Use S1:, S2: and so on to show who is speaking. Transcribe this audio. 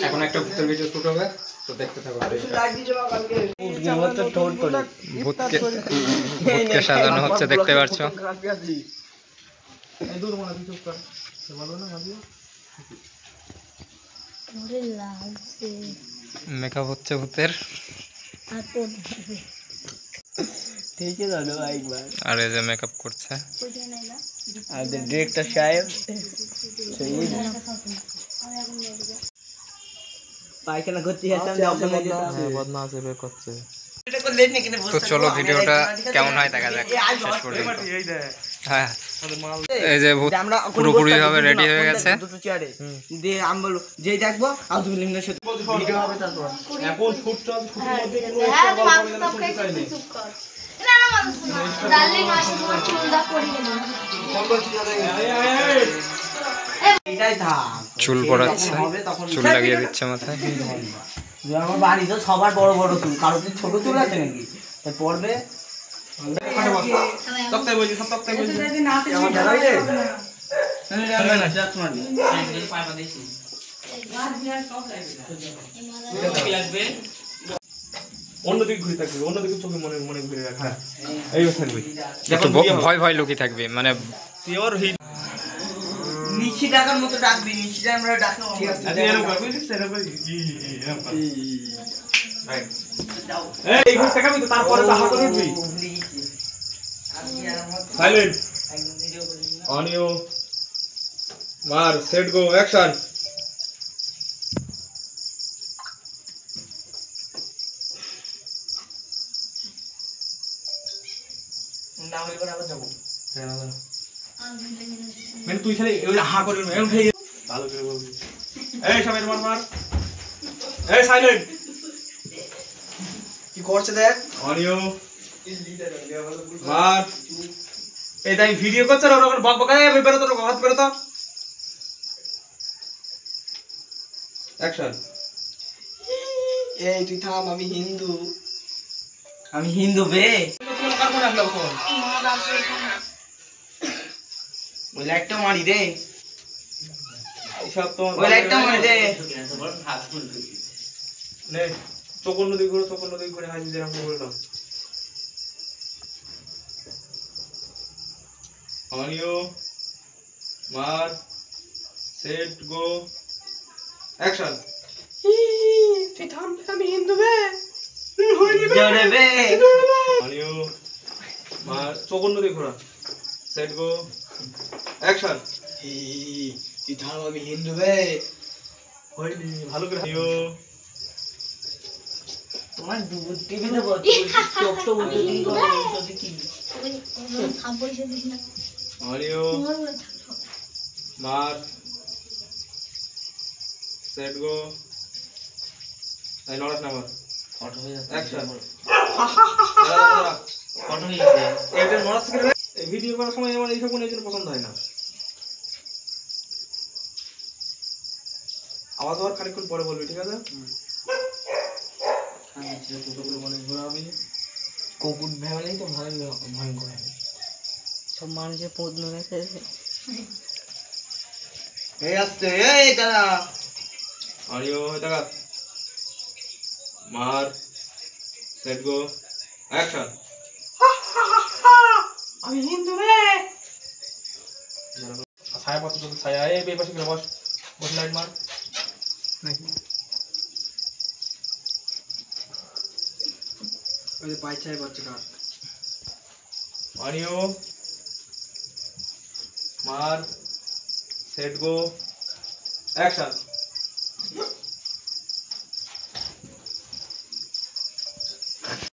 S1: এখন একটা ভূতের ভিডিও শুট হবে, তো দেখতে থাকো। ভূতকে সাজানো হচ্ছে, দেখতে পাচ্ছ। মেকআপ হচ্ছে ভূতের। আর এই যে মেকআপ করছে
S2: ডিরেক্টর সাহেব। পায়খানা করতে
S1: তো চলো ভিডিওটা কেমন হয় দেখা যাক শেষ পর্যন্ত। হ্যাঁ, এই যে ভূত পুরোপুরি ভাবে রেডি হয়ে গেছে।
S2: আমি বলবো যে দেখবো আউজুবিল্লাহির সাথে ভিডিও হবে। তারপর এখন ফুট
S1: চুল পড়াচ্ছে, চুল লাগিয়ে দিচ্ছে মাথায়।
S2: আমার বাড়িতে সবার বড় বড় চুল, কারোর ছোট চুল আছে নাকি পড়বে।
S3: অন্যদিকে ঘুরে থাকবে, অন্যদিকে চোখে মনে মনে ঘুরে রাখা। এই থাকবে,
S1: ভয় ভয় লুকিয়ে থাকবে, মানে
S3: পিওর হিট।
S2: নিচি ডাকার মতো ডাকবি, নিচি আমরা ডাকবো। ঠিক আছে,
S3: এরকম করবি, সেরকম করবি। এই ঘুরে থাকবি তো, তারপরে তাহা করে উঠবি। সাইলেন্ট, অন ইউ মার, সেট গো, অ্যাকশন।
S2: না হলে আবার যাবো।
S3: মানে তুই খালি ওই হা করে এরকম খেয়ে ভালো করে বলবি। এই সবাই মার মার। এই সাইলেন্ট,
S2: কি করছে দেখ।
S3: অন ইউ মার। এই তাই ভিডিও করছ আর ওরা বক বকায় বেরো তো, হাত বেরো তো। অ্যাকশন।
S2: এই তুই থাম, আমি হিন্দু। আমি হিন্দু বে। ওই লাইটটা মারি দে,
S3: এইসব তো
S2: ওই লাইটটা মারি দে।
S3: নে চোখ অন্যদিকে ঘুরে, চোখ অন্যদিকে ঘুরে হাসি যেরকম বললাম। অন ইউ মার, সেট গো, অ্যাকশন।
S2: তুই থাম, আমি হিন্দু বে। জোরে বে।
S3: অন ইউ মার, চোখ অন্যদিকে ঘোরা, সেট গো, অ্যাকশন।
S2: তুই থাম, আমি হিন্দু বে।
S3: ভালো করে ইউ
S2: তোমার টিভিতে চোখটা উল্টো দিন করো, ওইটাতে কি
S3: অন ইউ মার, সেট গো, এই নড়াস নাম্বার,
S2: ফটো হয়ে যাচ্ছে।
S3: অ্যাকশন।
S2: ফটো হয়ে যাচ্ছে।
S3: এটা নড়াস করে এই ভিডিও করার সময় আমার এইসব কোনো এজন্য পছন্দ হয় না। আওয়াজ হওয়ার খানিকক্ষণ পরে বলবি, ঠিক আছে?
S2: কুকুর ভেবেলেই তো ভয়ঙ্কর হবে। সব মানুষের পদ্ম গেছে। এই আসছে, এই দাদা।
S3: আর ইউ দেখা মার, সেট গো, অ্যাকশন।
S2: আমি হিন্দু রে।
S3: ছায়া পত্র তো ছায়া, এই বেপাশে করে বস, বস লাইট মার নাকি
S2: ওই পাই ছাই বাচ্চা কাট।
S3: অন ইউ মার, সেট গো, অ্যাকশন।